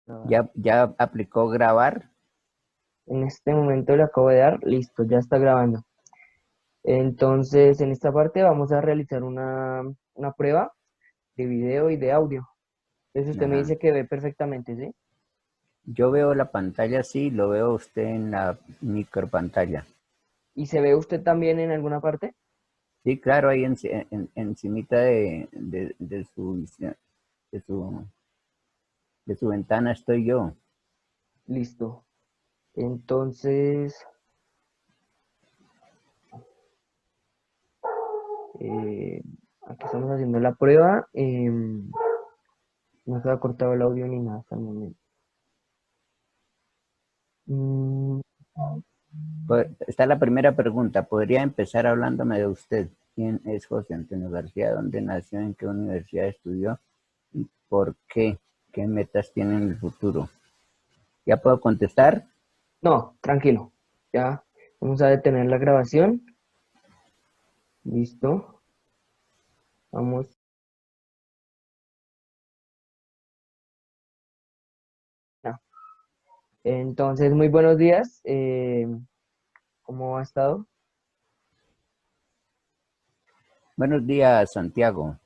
Grabar. ¿Ya aplicó grabar? En este momento le acabo de dar, listo, ya está grabando. Entonces, en esta parte vamos a realizar una prueba de video y de audio. Entonces, usted me Ajá. dice que ve perfectamente, ¿sí? Yo veo la pantalla así, lo veo usted en la micropantalla. ¿Y se ve usted también en alguna parte? Sí, claro, ahí encimita de su, de su ventana estoy yo. Listo. Entonces, eh, aquí estamos haciendo la prueba. No se ha cortado el audio ni nada hasta el momento. Mm, Pues, está la primera pregunta. ¿Podría empezar hablándome de usted? ¿Quién es José Antonio García? ¿Dónde nació? ¿En qué universidad estudió? ¿Y por qué? ¿Qué metas tiene en el futuro? ¿Ya puedo contestar? no, tranquilo. Ya vamos a detener la grabación. Listo. Vamos. Ya. Entonces, muy buenos días. ¿Cómo ha estado? Buenos días, Santiago.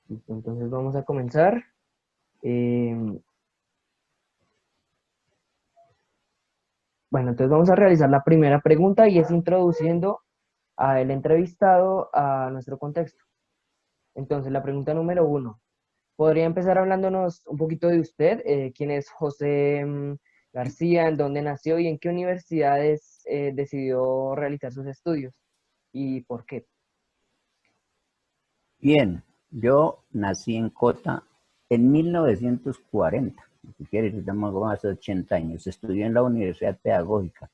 Listo, entonces vamos a comenzar. Eh, bueno, entonces vamos a realizar la primera pregunta y es introduciendo al entrevistado a nuestro contexto. Entonces, la pregunta número uno. ¿Podría empezar hablándonos un poquito de usted? ¿Quién es José García? ¿En dónde nació y en qué universidades decidió realizar sus estudios? ¿Y por qué? Bien, yo nací en Cota en 1940. Si quieres, estamos hace 80 años. Estudié en la Universidad Pedagógica.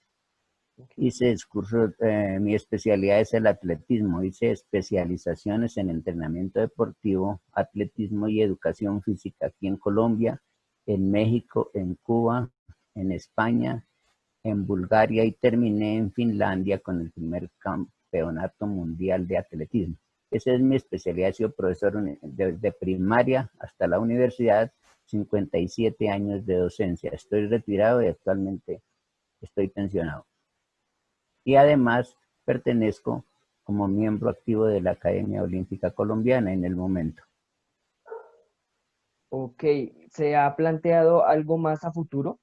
Ok. Hice cursos, mi especialidad es el atletismo. Hice especializaciones en entrenamiento deportivo, atletismo y educación física aquí en Colombia, en México, en Cuba, en España, en Bulgaria y terminé en Finlandia con el primer campeonato mundial de atletismo. Esa es mi especialidad, he sido profesor desde primaria hasta la universidad, 57 años de docencia. Estoy retirado y actualmente estoy pensionado. Y además pertenezco como miembro activo de la Academia Olímpica Colombiana en el momento. Ok, ¿se ha planteado algo más a futuro?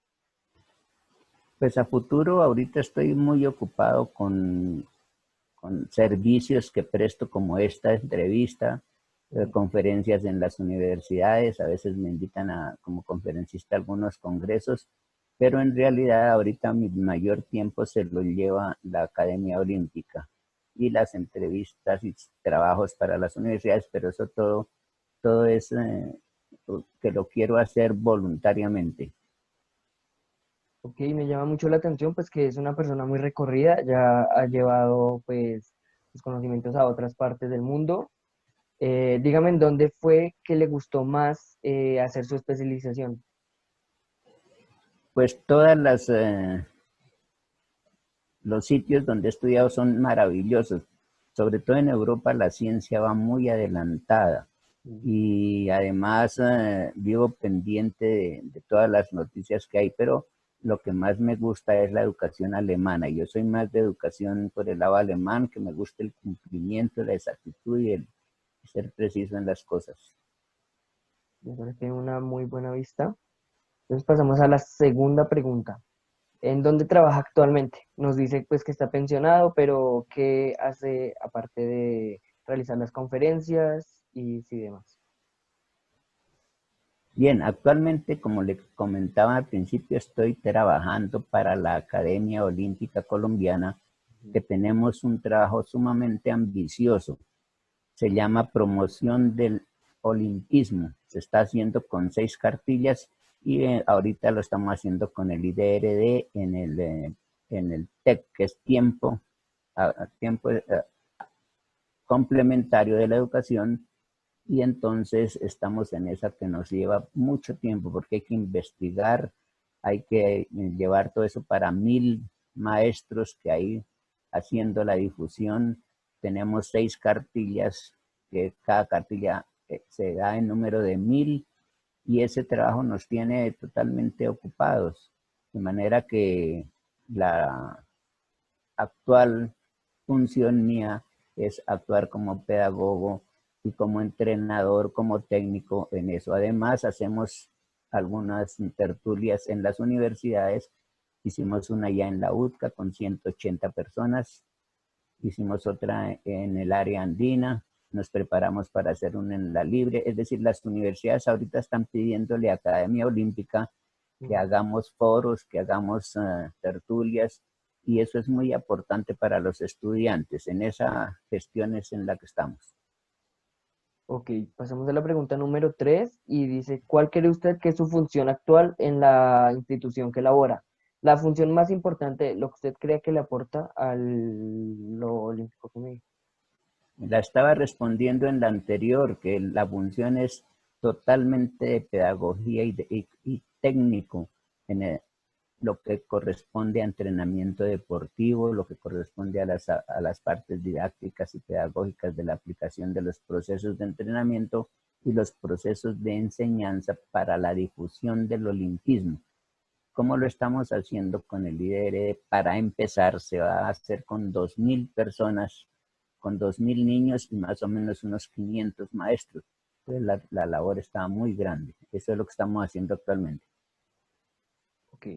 Pues a futuro, ahorita estoy muy ocupado con servicios que presto como esta entrevista, Ujú. conferencias en las universidades, a veces me invitan como conferencista a algunos congresos, pero en realidad ahorita mi mayor tiempo se lo lleva la Academia Olímpica y las entrevistas y trabajos para las universidades, pero eso todo es que lo quiero hacer voluntariamente. Ok, me llama mucho la atención pues que es una persona muy recorrida, ya ha llevado pues sus conocimientos a otras partes del mundo. Dígame en dónde fue que le gustó más hacer su especialización. Pues los sitios donde he estudiado son maravillosos. Sobre todo en Europa la ciencia va muy adelantada Mm. y además vivo pendiente de todas las noticias que hay, pero lo que más me gusta es la educación alemana. Yo soy más de educación por el lado alemán, que me gusta el cumplimiento, la exactitud y el ser preciso en las cosas. Me parece una muy buena vista. Entonces pasamos a la segunda pregunta. ¿En dónde trabaja actualmente? Nos dice pues que está pensionado, pero ¿qué hace aparte de realizar las conferencias y sí demás? Bien, actualmente, como le comentaba al principio, estoy trabajando para la Academia Olímpica Colombiana, Ujú. que tenemos un trabajo sumamente ambicioso. Se llama promoción del olimpismo. Se está haciendo con 6 cartillas y ahorita lo estamos haciendo con el IDRD en el TEC, que es tiempo complementario de la educación, y entonces estamos en esa que nos lleva mucho tiempo porque hay que investigar, hay que llevar todo eso para 1000 maestros que hay haciendo la difusión. Tenemos 6 cartillas, que cada cartilla se da en número de 1000 y ese trabajo nos tiene totalmente ocupados, de manera que la actual función mía es actuar como pedagogo y como entrenador, como técnico en eso. Además, hacemos algunas tertulias en las universidades. Hicimos una ya en la UTCA con 180 personas. Hicimos otra en el área andina. Nos preparamos para hacer una en la Libre. Es decir, las universidades ahorita están pidiéndole a Academia Olímpica que hagamos foros, que hagamos tertulias, y eso es muy importante para los estudiantes. En esa gestión es en la que estamos. Ok, pasamos a la pregunta número 3 y dice, ¿cuál cree usted que es su función actual en la institución que labora? La función más importante, lo que usted cree que le aporta al lo olímpico que me dijo. La estaba respondiendo en la anterior, que la función es totalmente de pedagogía y técnico en lo que corresponde a entrenamiento deportivo, lo que corresponde a las partes didácticas y pedagógicas de la aplicación de los procesos de entrenamiento y los procesos de enseñanza para la difusión del olimpismo. ¿Cómo lo estamos haciendo con el IDR? Para empezar, se va a hacer con 2.000 personas, con 2.000 niños y más o menos unos 500 maestros. Entonces la labor está muy grande. Eso es lo que estamos haciendo actualmente. Ok.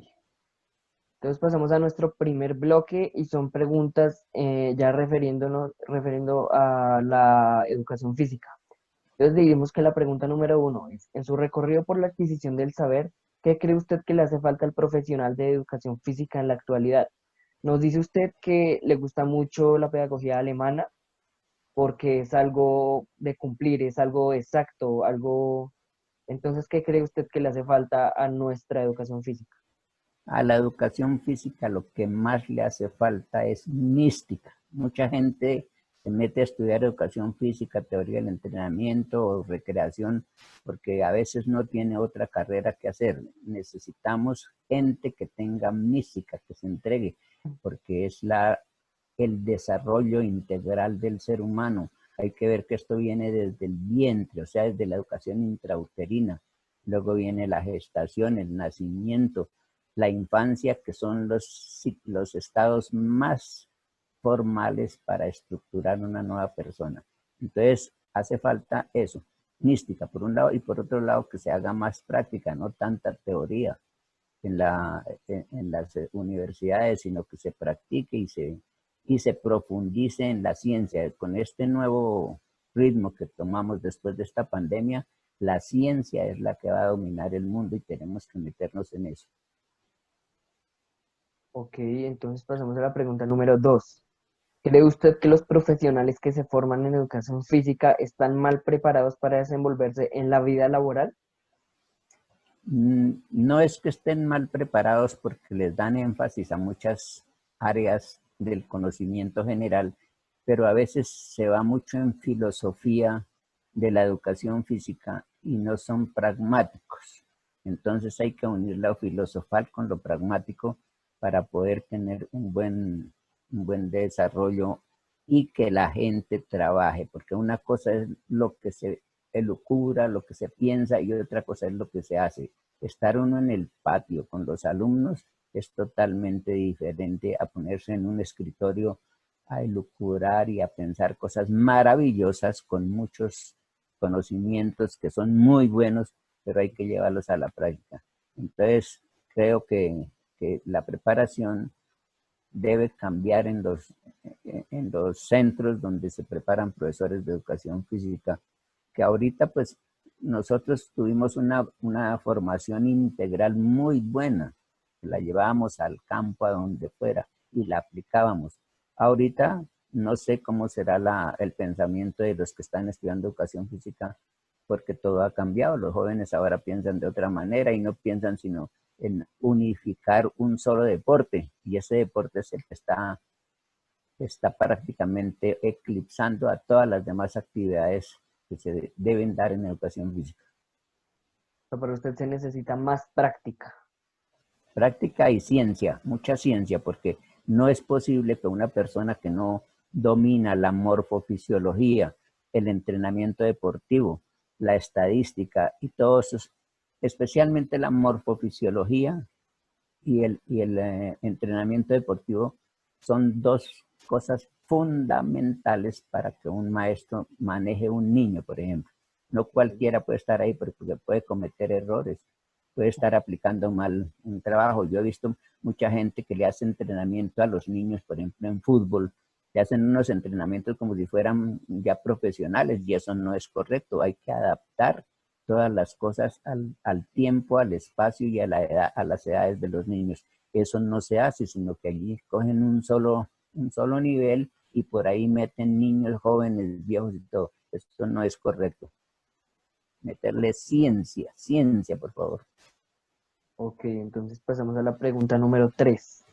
Entonces pasamos a nuestro primer bloque y son preguntas ya refiriendo a la educación física. Entonces diríamos que la pregunta número 1 es, en su recorrido por la adquisición del saber, ¿qué cree usted que le hace falta al profesional de educación física en la actualidad? Nos dice usted que le gusta mucho la pedagogía alemana porque es algo de cumplir, es algo exacto, algo... Entonces, ¿qué cree usted que le hace falta a nuestra educación física? A la educación física lo que más le hace falta es mística. Mucha gente se mete a estudiar educación física, teoría del entrenamiento o recreación, porque a veces no tiene otra carrera que hacer. Necesitamos gente que tenga mística, que se entregue, porque es el desarrollo integral del ser humano. Hay que ver que esto viene desde el vientre, o sea, desde la educación intrauterina. Luego viene la gestación, el nacimiento, la infancia, que son los estados más formales para estructurar una nueva persona. Entonces, hace falta eso, mística por un lado, y por otro lado que se haga más práctica, no tanta teoría en las universidades, sino que se practique y se profundice en la ciencia. Con este nuevo ritmo que tomamos después de esta pandemia, la ciencia es la que va a dominar el mundo y tenemos que meternos en eso. Ok, entonces pasamos a la pregunta número 2. ¿Cree usted que los profesionales que se forman en educación física están mal preparados para desenvolverse en la vida laboral? No es que estén mal preparados porque les dan énfasis a muchas áreas del conocimiento general, pero a veces se va mucho en filosofía de la educación física y no son pragmáticos. Entonces hay que unir lo filosofal con lo pragmático para poder tener un buen desarrollo y que la gente trabaje, porque una cosa es lo que se elucubra, lo que se piensa, y otra cosa es lo que se hace. Estar uno en el patio con los alumnos es totalmente diferente a ponerse en un escritorio a elucubrar y a pensar cosas maravillosas con muchos conocimientos que son muy buenos, pero hay que llevarlos a la práctica. Entonces, creo que la preparación debe cambiar en los centros donde se preparan profesores de educación física, que ahorita pues nosotros tuvimos una formación integral muy buena, la llevábamos al campo, a donde fuera, y la aplicábamos. Ahorita no sé cómo será el pensamiento de los que están estudiando educación física, porque todo ha cambiado. Los jóvenes ahora piensan de otra manera y no piensan sino en unificar un solo deporte, y ese deporte es el que está prácticamente eclipsando a todas las demás actividades que se deben dar en educación física. Pero para usted se necesita más práctica. Práctica y ciencia, mucha ciencia, porque no es posible que una persona que no domina la morfofisiología, el entrenamiento deportivo, la estadística y todos especialmente la morfofisiología y el entrenamiento deportivo son dos cosas fundamentales para que un maestro maneje un niño, por ejemplo. No cualquiera puede estar ahí porque puede cometer errores, puede estar aplicando mal un trabajo. Yo he visto mucha gente que le hace entrenamiento a los niños, por ejemplo, en fútbol, le hacen unos entrenamientos como si fueran ya profesionales y eso no es correcto. Hay que adaptar todas las cosas al tiempo, al espacio y a las edades de los niños. Eso no se hace, sino que allí cogen un solo nivel y por ahí meten niños, jóvenes, viejos y todo. Eso no es correcto. Meterle ciencia, ciencia, por favor. Ok, entonces pasamos a la pregunta número 3.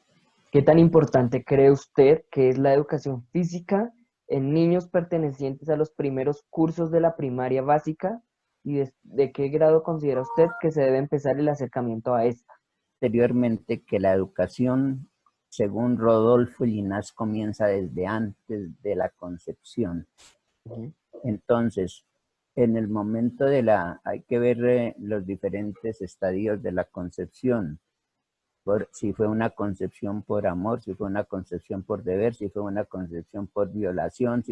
¿Qué tan importante cree usted que es la educación física en niños pertenecientes a los primeros cursos de la primaria básica y de qué grado considera usted que se debe empezar el acercamiento a esta? Anteriormente que la educación, según Rodolfo Llinás, comienza desde antes de la concepción. Ujú. Entonces, en el momento hay que ver los diferentes estadios de la concepción. Si fue una concepción por amor, si fue una concepción por deber, si fue una concepción por violación,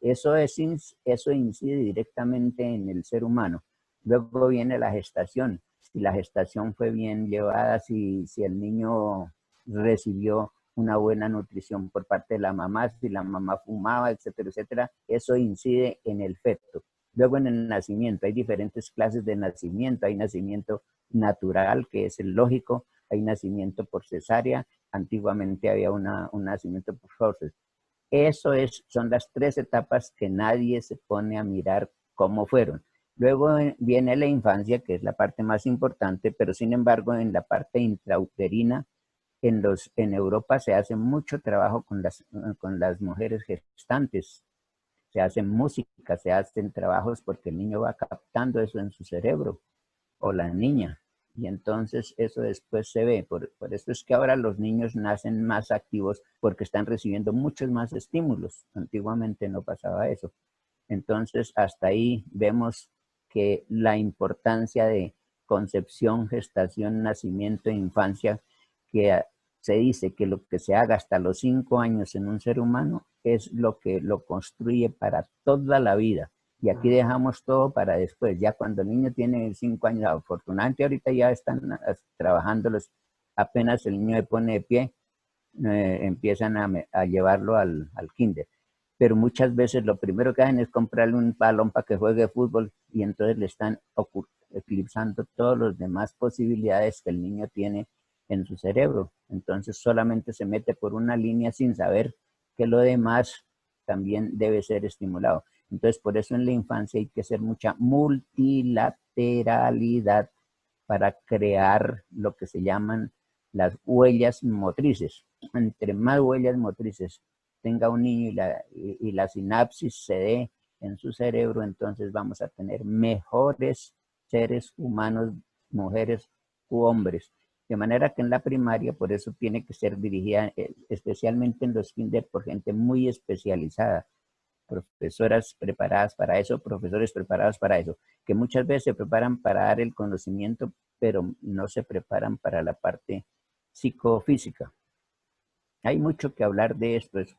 eso incide directamente en el ser humano. Luego viene la gestación. Si la gestación fue bien llevada, si el niño recibió una buena nutrición por parte de la mamá, si la mamá fumaba, etcétera, etcétera, eso incide en el feto. Luego en el nacimiento, hay diferentes clases de nacimiento. Hay nacimiento natural, que es el lógico, hay nacimiento por cesárea, antiguamente había un nacimiento por forceps. Son las 3 etapas que nadie se pone a mirar cómo fueron. Luego viene la infancia, que es la parte más importante, pero sin embargo en la parte intrauterina, en Europa se hace mucho trabajo con las mujeres gestantes. Se hacen música, se hacen trabajos porque el niño va captando eso en su cerebro, o la niña. Y entonces eso después se ve. Por eso es que ahora los niños nacen más activos porque están recibiendo muchos más estímulos. Antiguamente no pasaba eso. Entonces hasta ahí vemos que la importancia de concepción, gestación, nacimiento e infancia, que se dice que lo que se haga hasta los 5 años en un ser humano es lo que lo construye para toda la vida. Y aquí dejamos todo para después. Ya cuando el niño tiene 5 años, afortunadamente ahorita ya están trabajando apenas el niño se pone de pie, empiezan a llevarlo al kinder. Pero muchas veces lo primero que hacen es comprarle un balón para que juegue fútbol y entonces le están eclipsando todas las demás posibilidades que el niño tiene en su cerebro. Entonces solamente se mete por una línea sin saber que lo demás también debe ser estimulado. Entonces por eso en la infancia hay que hacer mucha multilateralidad para crear lo que se llaman las huellas motrices. Entre más huellas motrices tenga un niño y la sinapsis se dé en su cerebro, entonces vamos a tener mejores seres humanos, mujeres u hombres. De manera que en la primaria, por eso tiene que ser dirigida especialmente en los kinder por gente muy especializada, profesoras preparadas para eso, profesores preparados para eso, que muchas veces se preparan para dar el conocimiento, pero no se preparan para la parte psicofísica. Hay mucho que hablar de esto, es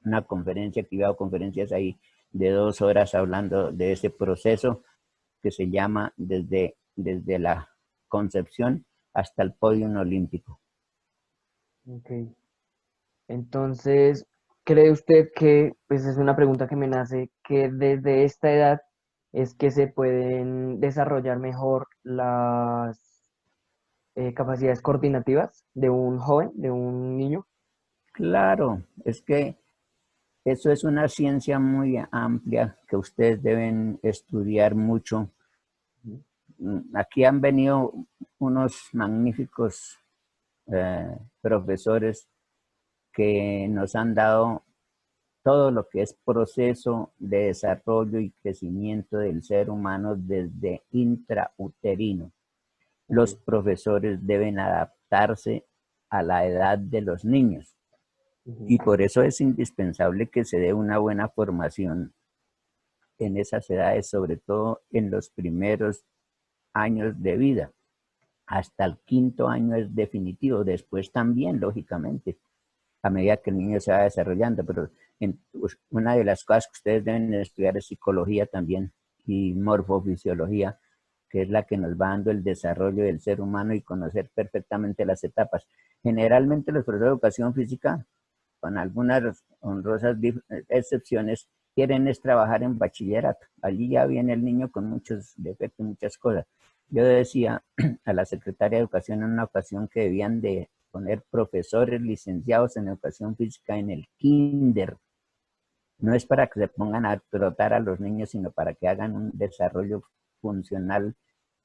una conferencia, que he dado conferencias ahí de 2 horas hablando de ese proceso que se llama desde la concepción hasta el podio olímpico. Ok. Entonces, ¿cree usted que, pues es una pregunta que me nace, que desde esta edad es que se pueden desarrollar mejor las capacidades coordinativas de un joven, de un niño? Claro, es que eso es una ciencia muy amplia que ustedes deben estudiar mucho. Aquí han venido unos magníficos profesores que nos han dado todo lo que es proceso de desarrollo y crecimiento del ser humano desde intrauterino. Los Ok. profesores deben adaptarse a la edad de los niños Ujú. y por eso es indispensable que se dé una buena formación en esas edades, sobre todo en los primeros años de vida. Hasta el 5.º año es definitivo, después también, lógicamente, a medida que el niño se va desarrollando, pero una de las cosas que ustedes deben estudiar es psicología también y morfofisiología, que es la que nos va dando el desarrollo del ser humano y conocer perfectamente las etapas. Generalmente los profesores de educación física, con algunas honrosas excepciones, quieren es trabajar en bachillerato. Allí ya viene el niño con muchos defectos, muchas cosas. Yo decía a la secretaria de Educación en una ocasión que debían de poner profesores licenciados en educación física en el kinder. No es para que se pongan a trotar a los niños, sino para que hagan un desarrollo funcional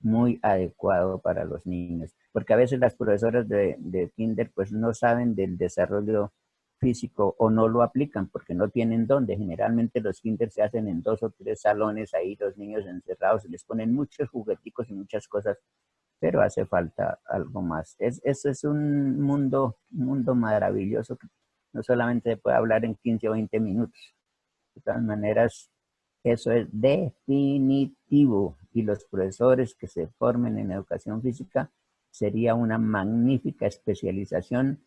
muy adecuado para los niños. Porque a veces las profesoras de kinder pues no saben del desarrollo físico o no lo aplican porque no tienen dónde. Generalmente los kinder se hacen en 2 o 3 salones, ahí los niños encerrados, les ponen muchos jugueticos y muchas cosas, pero hace falta algo más. Eso es un mundo maravilloso que no solamente se puede hablar en 15 o 20 minutos. De todas maneras, eso es definitivo. Y los profesores que se formen en educación física sería una magnífica especialización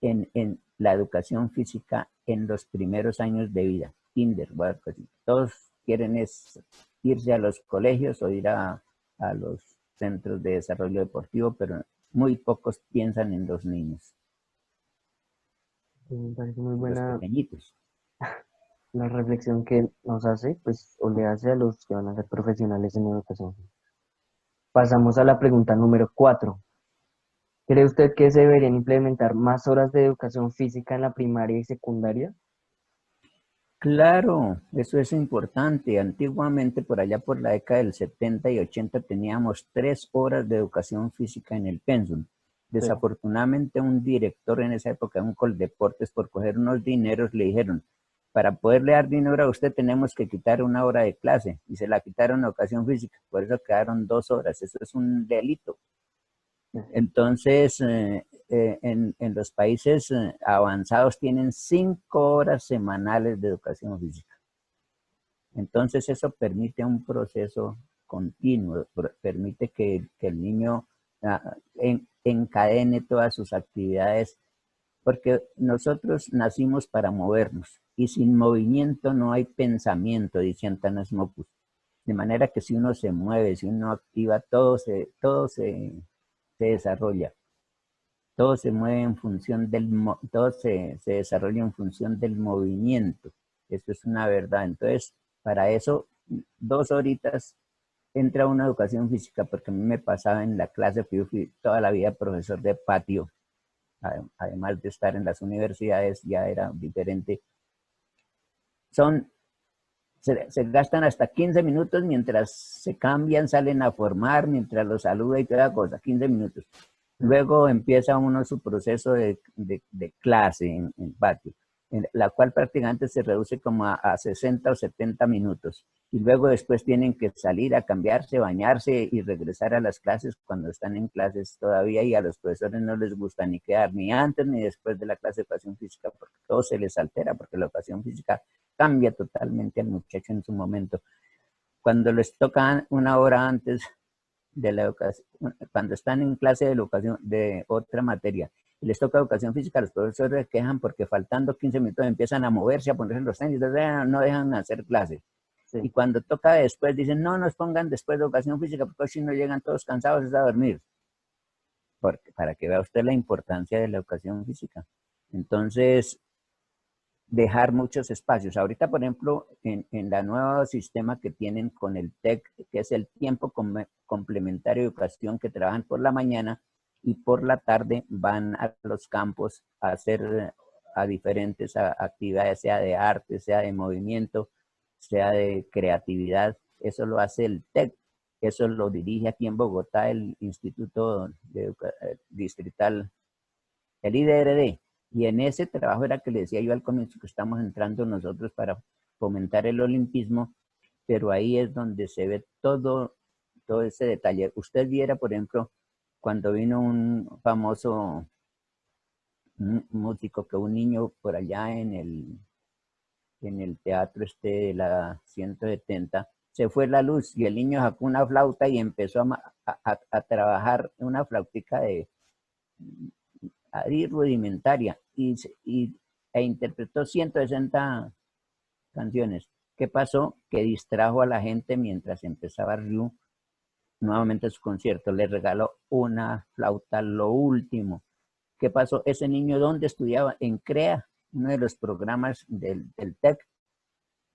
en la educación física en los primeros años de vida. Kinder, bueno, pues, todos quieren irse a los colegios o ir a los centros de desarrollo deportivo, pero muy pocos piensan en los niños, Me parece muy los buena pequeñitos. la reflexión que nos hace, pues, o le hace a los que van a ser profesionales en educación. Pasamos a la pregunta número 4. ¿Cree usted que se deberían implementar más horas de educación física en la primaria y secundaria? Claro, eso es importante. Antiguamente, por allá por la década del 70 y 80, teníamos 3 horas de educación física en el pensum. Sí. Desafortunadamente, un director en esa época de un Coldeportes, por coger unos dineros, le dijeron, para poderle dar dinero a usted tenemos que quitar 1 hora de clase, y se la quitaron a educación física, por eso quedaron 2 horas. Eso es un delito. Entonces, en los países avanzados tienen 5 horas semanales de educación física. Entonces, eso permite un proceso continuo, permite que el niño encadene todas sus actividades, porque nosotros nacimos para movernos y sin movimiento no hay pensamiento, dice Antanas Mockus. De manera que si uno se mueve, si uno activa, se desarrolla. Todo se mueve en función todo se desarrolla en función del movimiento. Eso es una verdad. Entonces, para eso, 2 horitas entra una educación física, porque a mí me pasaba en la clase, que yo fui toda la vida profesor de patio, además de estar en las universidades, ya era diferente. Son se gastan hasta 15 minutos mientras se cambian, salen a formar, mientras los saluda y toda cosa, 15 minutos. Luego empieza uno su proceso de clase en patio, en la cual prácticamente se reduce como a 60 o 70 minutos. Y luego después tienen que salir a cambiarse, bañarse y regresar a las clases cuando están en clases todavía, y a los profesores no les gusta ni quedar ni antes ni después de la clase de educación física, porque todo se les altera, porque la educación física cambia totalmente al muchacho en su momento. Cuando les toca 1 hora antes de la educación, cuando están en clase de educación de otra materia y les toca educación física, los profesores se quejan porque faltando 15 minutos empiezan a moverse, a ponerse los tenis, no dejan hacer clase. Sí. Y cuando toca después, dicen, no nos pongan después de educación física, porque si no llegan todos cansados es a dormir. Porque, para que vea usted la importancia de la educación física. Entonces, dejar muchos espacios. Ahorita, por ejemplo, en la nuevo sistema que tienen con el TEC, que es el tiempo complementario de educación, que trabajan por la mañana y por la tarde van a los campos a hacer a diferentes actividades, sea de arte, sea de movimiento, sea de creatividad. Eso lo hace el TEC. Eso lo dirige aquí en Bogotá el Instituto Distrital, el IDRD. Y en ese trabajo era que le decía yo al comienzo que estamos entrando nosotros para fomentar el olimpismo, pero ahí es donde se ve todo ese detalle. Usted viera, por ejemplo, cuando vino un famoso músico, que un niño por allá en el teatro de la 170, se fue la luz y el niño sacó una flauta y empezó a trabajar una flautica de rudimentaria e interpretó 160 canciones. ¿Qué pasó? Que distrajo a la gente mientras empezaba Ryu nuevamente su concierto. Le regaló una flauta, lo último. ¿Qué pasó? Ese niño, ¿dónde estudiaba? En CREA, uno de los programas del TEC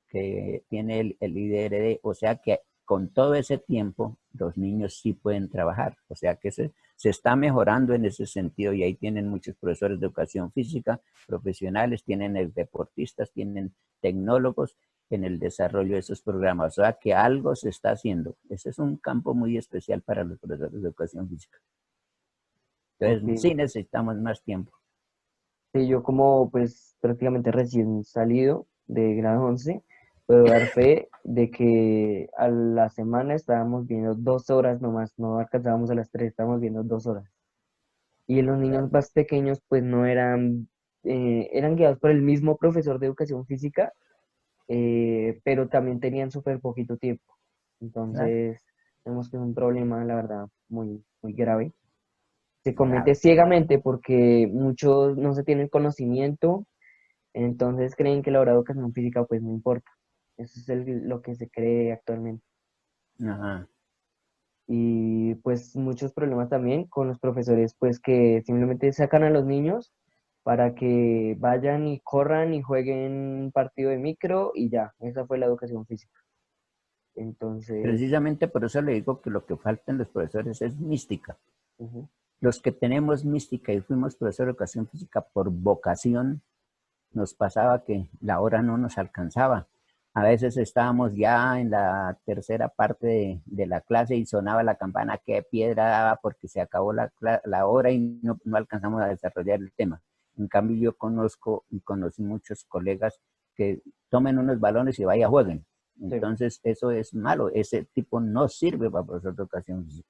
que tiene el IDRD. O sea que con todo ese tiempo, los niños sí pueden trabajar. O sea que se está mejorando en ese sentido y ahí tienen muchos profesores de educación física, profesionales, tienen deportistas, tienen tecnólogos en el desarrollo de esos programas. O sea que algo se está haciendo. Ese es un campo muy especial para los profesores de educación física. Entonces, Ok. sí necesitamos más tiempo. Sí, yo como pues prácticamente recién salido de grado 11, puedo dar fe de que a la semana estábamos viendo 2 horas nomás, no alcanzábamos a las 3, estábamos viendo 2 horas. Y los niños más pequeños pues no eran, eran guiados por el mismo profesor de educación física, pero también tenían súper poquito tiempo. ¿Verdad? Entonces, tenemos que es un problema, la verdad, muy, muy grave. Se comete Grave. ciegamente porque muchos no se tienen conocimiento, entonces creen que la hora de educación física pues no importa. Eso es lo que se cree actualmente. Ajá. Y pues muchos problemas también con los profesores pues que simplemente sacan a los niños para que vayan y corran y jueguen un partido de micro y ya, esa fue la educación física. Entonces, Precisamente por eso le digo que lo que falta en los profesores es mística. ujú, Los que tenemos mística y fuimos profesor de educación física por vocación, nos pasaba que la hora no nos alcanzaba. A veces estábamos ya en la tercera parte de la clase y sonaba la campana, qué piedra daba porque se acabó la hora y no alcanzamos a desarrollar el tema. En cambio, yo conozco y conocí muchos colegas que tomen unos balones y vaya, jueguen. sí. Entonces, eso es malo. Ese tipo no sirve para profesor de educación física.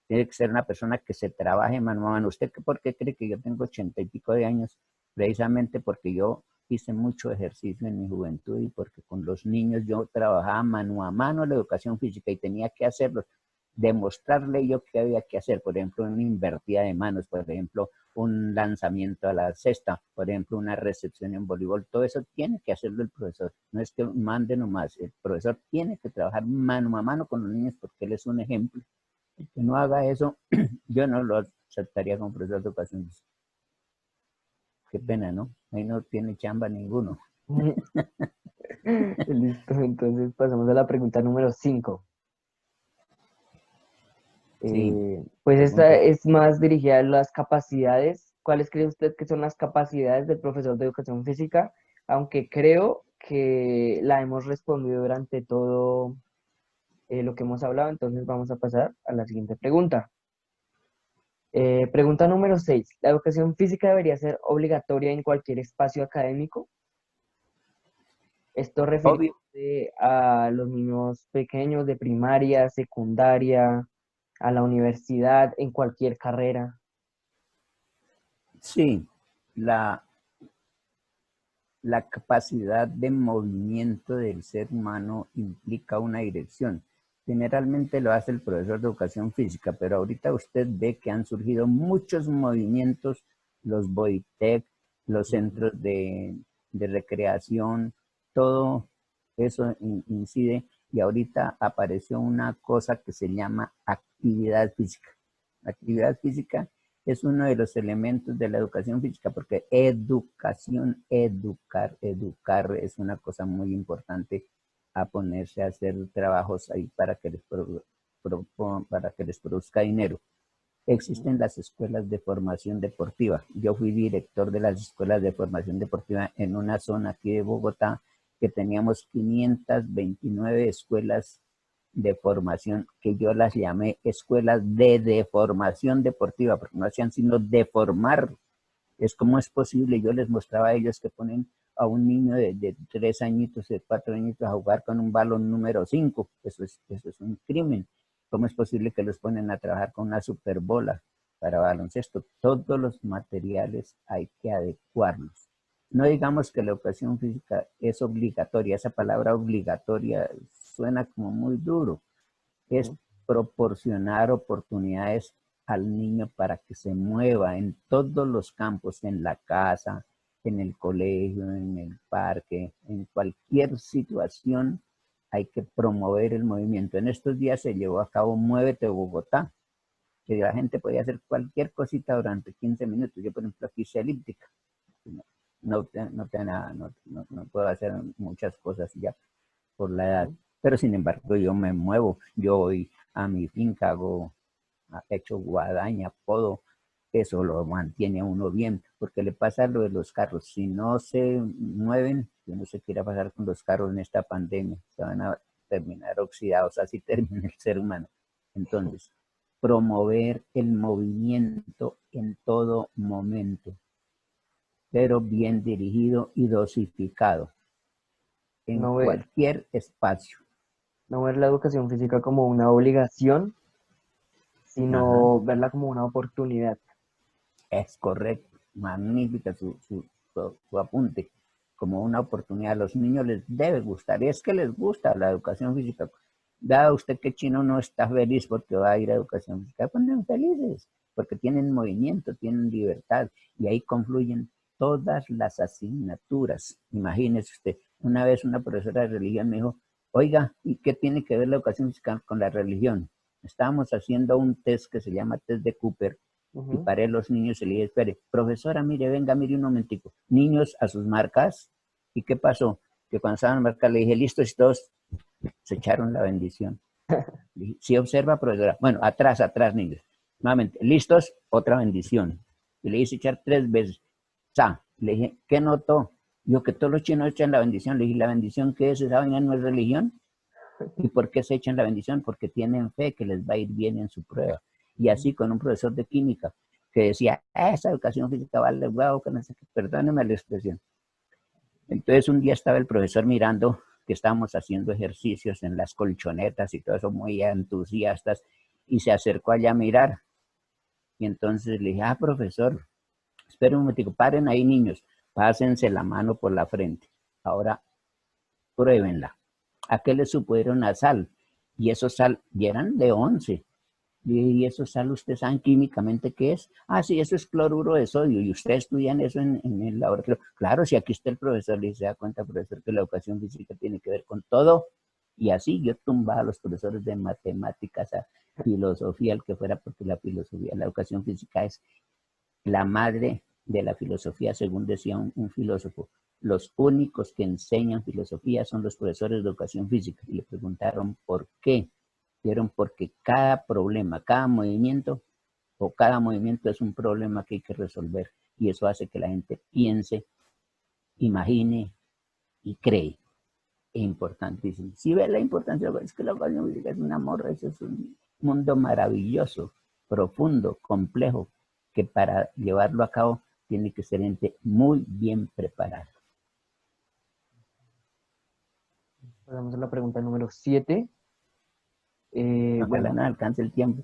Tiene que ser una persona que se trabaje mano a mano. ¿Usted por qué cree que yo tengo 80 y pico de años? Precisamente porque yo hice mucho ejercicio en mi juventud y porque con los niños yo trabajaba mano a mano la educación física y tenía que hacerlo, demostrarle yo qué había que hacer, por ejemplo, una invertida de manos, por ejemplo, un lanzamiento a la cesta, por ejemplo, una recepción en voleibol, todo eso tiene que hacerlo el profesor, no es que mande nomás, el profesor tiene que trabajar mano a mano con los niños porque él es un ejemplo. El que no haga eso, yo no lo aceptaría como profesor de educación. Qué pena, ¿no? Ahí no tiene chamba ninguno. Listo, entonces pasamos a la pregunta número 5. Sí, Pues esta pregunta. es más dirigida a las capacidades. ¿Cuáles cree usted que son las capacidades del profesor de educación física? Aunque creo que la hemos respondido durante todo lo que hemos hablado, entonces vamos a pasar a la siguiente pregunta. Pregunta número 6. ¿La educación física debería ser obligatoria en cualquier espacio académico? Esto Obvio. refiriéndose a los niños pequeños de primaria, secundaria, a la universidad, en cualquier carrera. Sí, la, la capacidad de movimiento del ser humano implica una dirección. Generalmente lo hace el profesor de educación física, pero ahorita usted ve que han surgido muchos movimientos, los bodytech, los Ujú. centros de recreación, todo eso incide y ahorita apareció una cosa que se llama actividad física. La actividad física es uno de los elementos de la educación física, porque educación, educar es una cosa muy importante a ponerse a hacer trabajos ahí para que les produzca dinero. Ujú. Existen las escuelas de formación deportiva. Yo fui director de las escuelas de formación deportiva en una zona aquí de Bogotá que teníamos 529 escuelas de formación que yo las llamé escuelas de deformación deportiva, porque no hacían sino deformar. Es como es posible, yo les mostraba a ellos que ponen a un niño de 3 añitos, de 4 añitos a jugar con un balón número 5. Eso es un crimen. ¿Cómo es posible que los ponen a trabajar con una superbola para baloncesto? Todos los materiales hay que adecuarlos. No digamos que la educación física es obligatoria, esa palabra obligatoria suena como muy duro. Es proporcionar oportunidades al niño para que se mueva en todos los campos, en la casa, en el colegio, en el parque, en cualquier situación hay que promover el movimiento. En estos días se llevó a cabo Muévete Bogotá, que la gente podía hacer cualquier cosita durante 15 minutos. Yo, por ejemplo, aquí hice elíptica. No puedo hacer muchas cosas ya por la edad, pero sin embargo yo me muevo, yo voy a mi finca, hecho guadaña, podo, eso lo mantiene a uno bien, porque le pasa lo de los carros, si no se mueven, yo no sé qué irá a pasar con los carros en esta pandemia, se van a terminar oxidados, así termina el ser humano. Entonces, promover el movimiento en todo momento, pero bien dirigido y dosificado en No ver, cualquier espacio. no ver la educación física como una obligación, Ajá, sino verla como una oportunidad. es correcto, magnífica su apunte, como una oportunidad. A los niños les debe gustar, y es que les gusta la educación física. Dado usted que chino no está feliz porque va a ir a educación física, ponen felices, porque tienen movimiento, tienen libertad, y ahí confluyen todas las asignaturas. Imagínese usted, una vez una profesora de religión me dijo, oiga, ¿y qué tiene que ver la educación física con la religión? Estábamos haciendo un test que se llama test de Cooper, y Ujú. paré los niños y le dije, espere, profesora, mire, venga, mire un momentico. Niños a sus marcas. ¿Y qué pasó? Que cuando estaban en marca le dije, listos y todos se echaron la bendición. Le dije, sí, observa, profesora. Bueno, atrás, atrás, niños. Nuevamente, listos, otra bendición. Y le hice echar 3 veces. Sa, le dije, ¿qué notó? Yo que todos los chinos echan la bendición. Le dije, ¿la bendición qué es? ¿Esa vaina no es religión? ¿Y por qué se echan la bendición? Porque tienen fe que les va a ir bien en su prueba. Y así con un profesor de química que decía, esa educación física vale huevo, que no sé qué, perdóneme la expresión. Entonces un día estaba el profesor mirando que estábamos haciendo ejercicios en las colchonetas y todo eso, muy entusiastas, y se acercó allá a mirar. Y entonces le dije, profesor, esperen un momentico, paren ahí niños, pásense la mano por la frente. Ahora pruébenla. ¿A qué le supieron a sal? Y esos sal, y eran de 11. ¿Y eso sal ustedes saben químicamente qué es? Sí, eso es cloruro de sodio. ¿Y ustedes estudian eso en el laboratorio? Claro, si aquí está el profesor, le se da cuenta, profesor, que la educación física tiene que ver con todo. Y así yo tumbaba a los profesores de matemáticas, a filosofía, el que fuera, porque la filosofía, la educación física es la madre de la filosofía, según decía un filósofo. Los únicos que enseñan filosofía son los profesores de educación física. Y le preguntaron por qué. Dijeron porque cada problema, cada movimiento es un problema que hay que resolver. Y eso hace que la gente piense, imagine y cree. Es importantísimo. Si ves la importancia, es que la educación física es un amor, eso es un mundo maravilloso, profundo, complejo, que para llevarlo a cabo tiene que ser gente muy bien preparada. Pasamos a la pregunta número 7. Ojalá Bueno, no alcance el tiempo.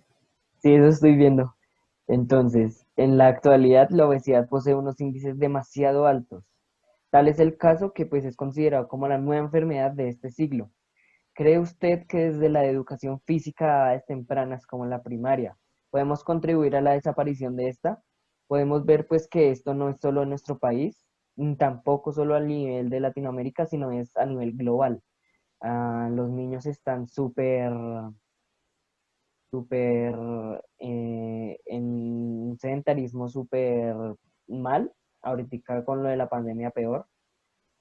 sí, eso estoy viendo. Entonces, en la actualidad la obesidad posee unos índices demasiado altos. Tal es el caso que pues es considerado como la nueva enfermedad de este siglo. ¿Cree usted que desde la educación física a edades tempranas como la primaria podemos contribuir a la desaparición de esta? Podemos ver pues que esto no es solo en nuestro país, tampoco solo a nivel de Latinoamérica, sino es a nivel global. Los niños están súper en un sedentarismo súper mal, ahorita con lo de la pandemia peor.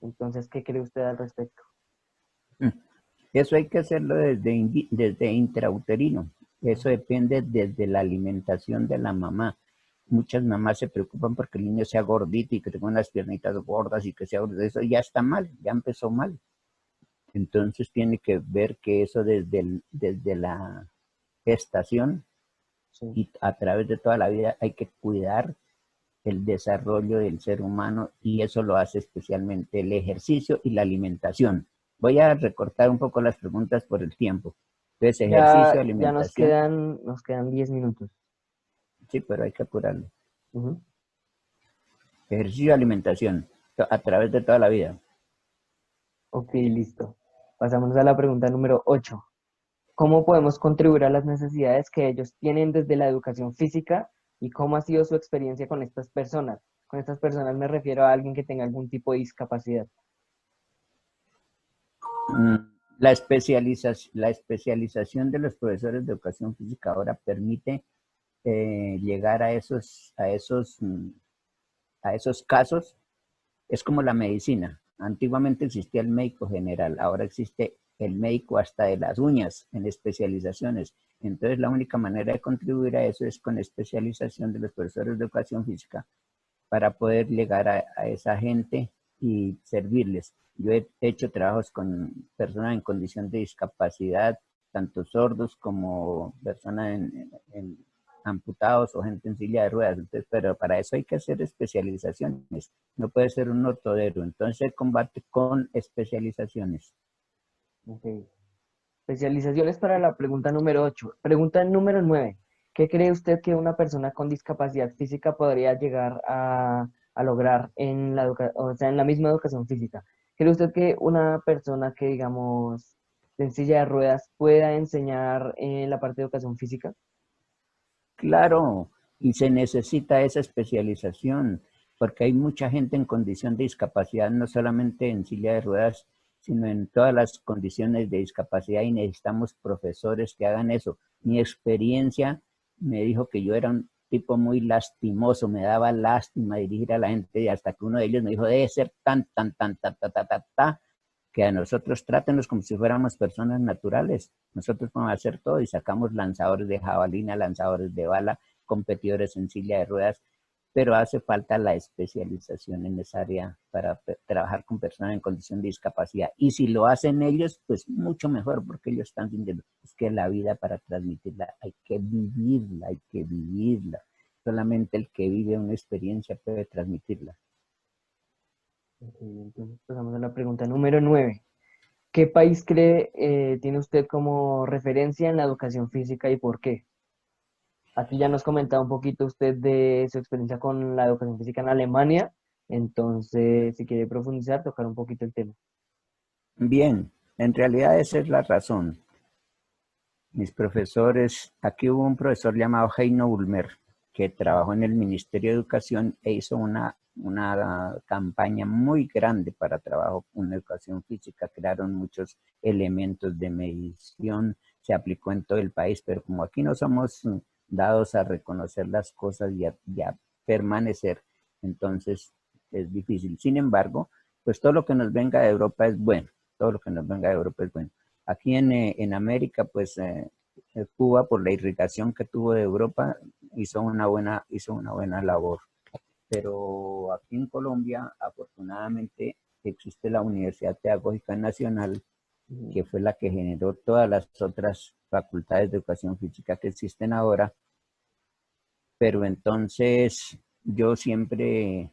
Entonces, ¿qué cree usted al respecto? Eso hay que hacerlo desde intrauterino. Eso depende desde la alimentación de la mamá. Muchas mamás se preocupan porque el niño sea gordito y que tenga unas piernitas gordas y que sea gordo. Eso ya está mal, ya empezó mal. Entonces tiene que ver que eso desde la gestación Sí. y a través de toda la vida hay que cuidar el desarrollo del ser humano y eso lo hace especialmente el ejercicio y la alimentación. Voy a recortar un poco las preguntas por el tiempo. Entonces, ejercicio, Ya alimentación, nos quedan 10 minutos. sí, pero hay que apurarlo. Ujú. Ejercicio, alimentación, a través de toda la vida. Ok, listo. Pasamos a la pregunta número 8. ¿Cómo podemos contribuir a las necesidades que ellos tienen desde la educación física y cómo ha sido su experiencia con estas personas? Con estas personas me refiero a alguien que tenga algún tipo de discapacidad. Mm, la especialización de los profesores de educación física ahora permite llegar a esos casos. Es como la medicina. Antiguamente existía el médico general, ahora existe el médico hasta de las uñas en especializaciones. Entonces la única manera de contribuir a eso es con especialización de los profesores de educación física para poder llegar a esa gente y servirles. Yo he hecho trabajos con personas en condición de discapacidad, tanto sordos como personas amputados o gente en silla de ruedas. Entonces, pero para eso hay que hacer especializaciones. No puede ser un ortodero. Entonces se combate con especializaciones. Ok. Especializaciones para la pregunta número 8. Pregunta número 9. ¿Qué cree usted que una persona con discapacidad física podría llegar a lograr en o sea, en la misma educación física? ¿Cree usted que una persona que, digamos, en silla de ruedas pueda enseñar en la parte de educación física? Claro, y se necesita esa especialización, porque hay mucha gente en condición de discapacidad, no solamente en silla de ruedas, sino en todas las condiciones de discapacidad y necesitamos profesores que hagan eso. Mi experiencia me dijo que yo era un tipo muy lastimoso, me daba lástima dirigir a la gente y hasta que uno de ellos me dijo, debe ser que a nosotros trátenos como si fuéramos personas naturales. Nosotros podemos hacer todo y sacamos lanzadores de jabalina, lanzadores de bala, competidores en silla de ruedas, pero hace falta la especialización en esa área para trabajar con personas en condición de discapacidad. Y si lo hacen ellos, pues mucho mejor, porque ellos están sintiendo, es que la vida para transmitirla hay que vivirla, hay que vivirla. Solamente el que vive una experiencia puede transmitirla. Ok, entonces pasamos a la pregunta número 9. ¿Qué país cree tiene usted como referencia en la educación física y por qué? Aquí ya nos comentaba un poquito usted de su experiencia con la educación física en Alemania, entonces si quiere profundizar, tocar un poquito el tema. Bien, en realidad esa es la razón. Mis profesores, aquí hubo un profesor llamado Heino Ulmer, que trabajó en el Ministerio de Educación e hizo una campaña muy grande para trabajo con educación física. Crearon muchos elementos de medición, se aplicó en todo el país, pero como aquí no somos dados a reconocer las cosas y a permanecer, entonces es difícil. Sin embargo, pues todo lo que nos venga de Europa es bueno, todo lo que nos venga de Europa es bueno. Aquí en América, pues Cuba, por la irrigación que tuvo de Europa, hizo una buena labor. Pero aquí en Colombia, afortunadamente, existe la Universidad Pedagógica Nacional, Ujú. que fue la que generó todas las otras facultades de educación física que existen ahora. Pero entonces yo siempre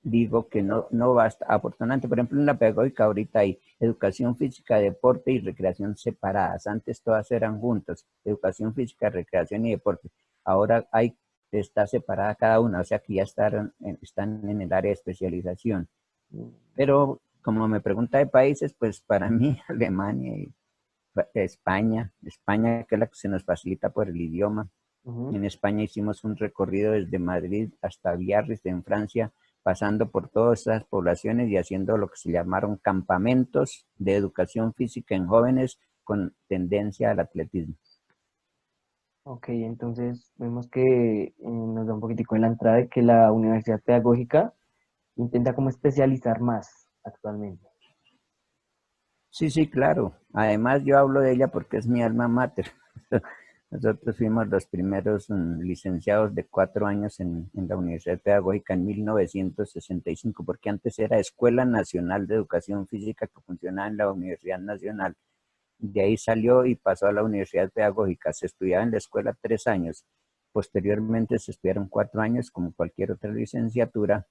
digo que no basta. Afortunadamente, por ejemplo, en la pedagógica ahorita hay educación física, deporte y recreación separadas. Antes todas eran juntas, educación física, recreación y deporte. Ahora está separada cada una, o sea que ya están en el área de especialización. Pero como me pregunta de países, pues para mí Alemania y España que es la que se nos facilita por el idioma. Ujú. En España hicimos un recorrido desde Madrid hasta Biarritz en Francia, pasando por todas esas poblaciones y haciendo lo que se llamaron campamentos de educación física en jóvenes con tendencia al atletismo. Ok, entonces vemos que nos da un poquitico en la entrada de que la Universidad Pedagógica intenta como especializar más actualmente. Sí, sí, claro. Además yo hablo de ella porque es mi alma mater. Nosotros fuimos los primeros licenciados de 4 años en la Universidad Pedagógica en 1965, porque antes era Escuela Nacional de Educación Física que funcionaba en la Universidad Nacional. De ahí salió y pasó a la Universidad Pedagógica. Se estudiaba en la escuela 3 años. Posteriormente se estudiaron 4 años como cualquier otra licenciatura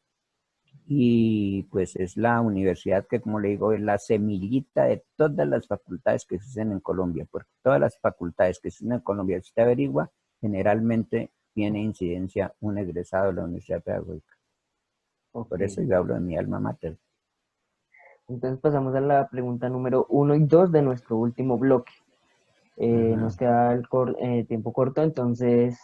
y pues es la universidad que, como le digo, es la semillita de todas las facultades que existen en Colombia, porque todas las facultades que existen en Colombia, si usted averigua, generalmente tiene incidencia un egresado de la Universidad Pedagógica. Ok, Por eso yo hablo de mi alma mater. Entonces pasamos a la pregunta número uno y dos de nuestro último bloque. Ajá. Nos queda el tiempo corto, entonces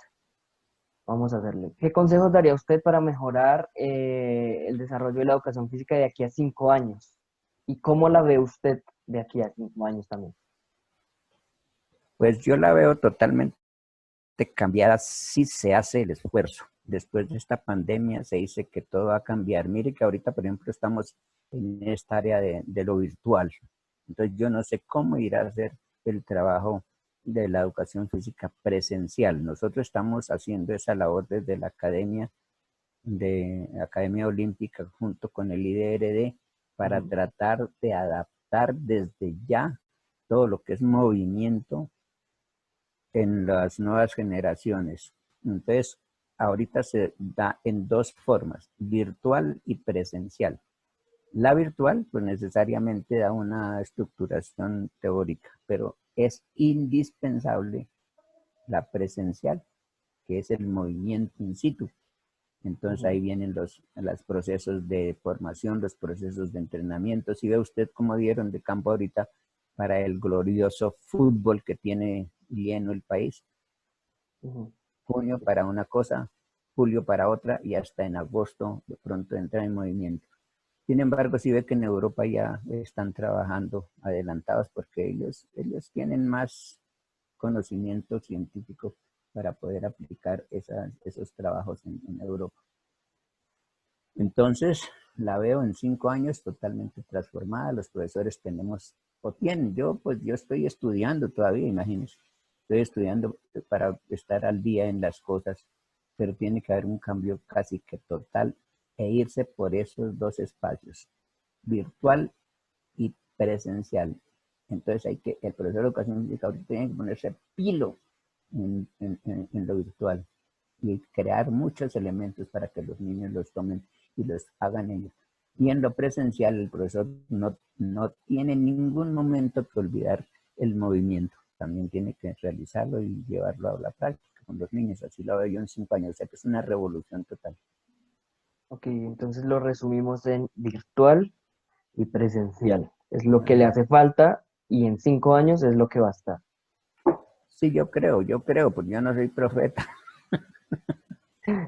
vamos a hacerle. ¿Qué consejos daría usted para mejorar el desarrollo de la educación física de aquí a 5 años? ¿Y cómo la ve usted de aquí a 5 años también? Pues yo la veo totalmente cambiada si se hace el esfuerzo. Después de esta pandemia se dice que todo va a cambiar. Mire que ahorita, por ejemplo, estamos en esta área de lo virtual. Entonces yo no sé cómo irá a ser el trabajo de la educación física presencial. Nosotros estamos haciendo esa labor desde la Academia Olímpica junto con el IDRD para Ujú, tratar de adaptar desde ya todo lo que es movimiento en las nuevas generaciones. Entonces, ahorita se da en dos formas, virtual y presencial. La virtual, pues necesariamente da una estructuración teórica, pero es indispensable la presencial, que es el movimiento in situ. Entonces ahí ujú. vienen los procesos de formación, los procesos de entrenamiento. Si ve usted cómo dieron de campo ahorita para el glorioso fútbol que tiene lleno el país, Ujú. junio para una cosa, julio para otra y hasta en agosto de pronto entra en movimiento. Sin embargo, sí ve que en Europa ya están trabajando adelantados porque ellos tienen más conocimiento científico para poder aplicar esos trabajos en Europa. Entonces, la veo en 5 años totalmente transformada. Los profesores tenemos, o tienen, yo estoy estudiando todavía, imagínense. Estoy estudiando para estar al día en las cosas, pero tiene que haber un cambio casi que total e irse por esos dos espacios, virtual y presencial. Entonces el profesor de educación física ahorita tiene que ponerse pilo en lo virtual y crear muchos elementos para que los niños los tomen y los hagan ellos. Y en lo presencial el profesor no tiene ningún momento que olvidar el movimiento, también tiene que realizarlo y llevarlo a la práctica con los niños, así lo veo yo en 5 años, o sea que es una revolución total. Ok, entonces lo resumimos en virtual y presencial. Es lo que le hace falta y en 5 años es lo que va a estar. Sí, yo creo, porque yo no soy profeta.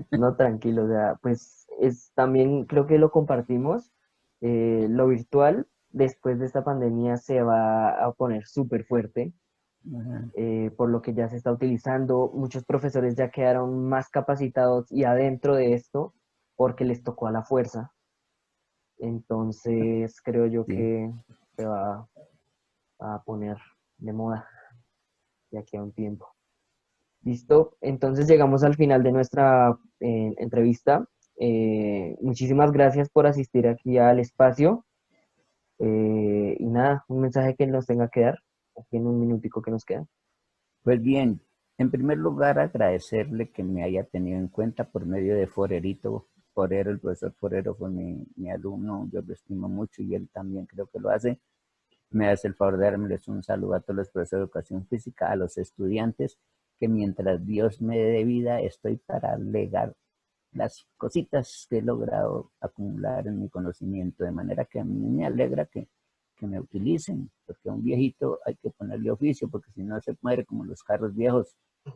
No, tranquilo, o sea, pues es también creo que lo compartimos. Lo virtual después de esta pandemia se va a poner súper fuerte, Ajá, por lo que ya se está utilizando. Muchos profesores ya quedaron más capacitados y adentro de esto porque les tocó a la fuerza. Entonces creo yo sí. que se va a poner de moda de aquí a un tiempo. Listo, entonces llegamos al final de nuestra entrevista. Muchísimas gracias por asistir aquí al espacio. Y nada, un mensaje que nos tenga que dar, aquí en un minutico que nos queda. Pues bien, en primer lugar agradecerle que me haya tenido en cuenta por medio de Forerito. Forero, el profesor Forero fue mi alumno, yo lo estimo mucho y él también creo que lo hace. Me hace el favor de darles un saludo a todos los profesores de educación física, a los estudiantes, que mientras Dios me dé vida estoy para legar las cositas que he logrado acumular en mi conocimiento, de manera que a mí me alegra que me utilicen, porque a un viejito hay que ponerle oficio, porque si no se muere como los carros viejos,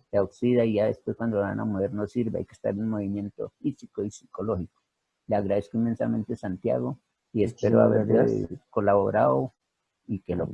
se oxida y ya después cuando lo van a mover no sirve, hay que estar en movimiento físico y psicológico. Le agradezco inmensamente, Santiago, y espero Muchísimas gracias. haberle colaborado y que lo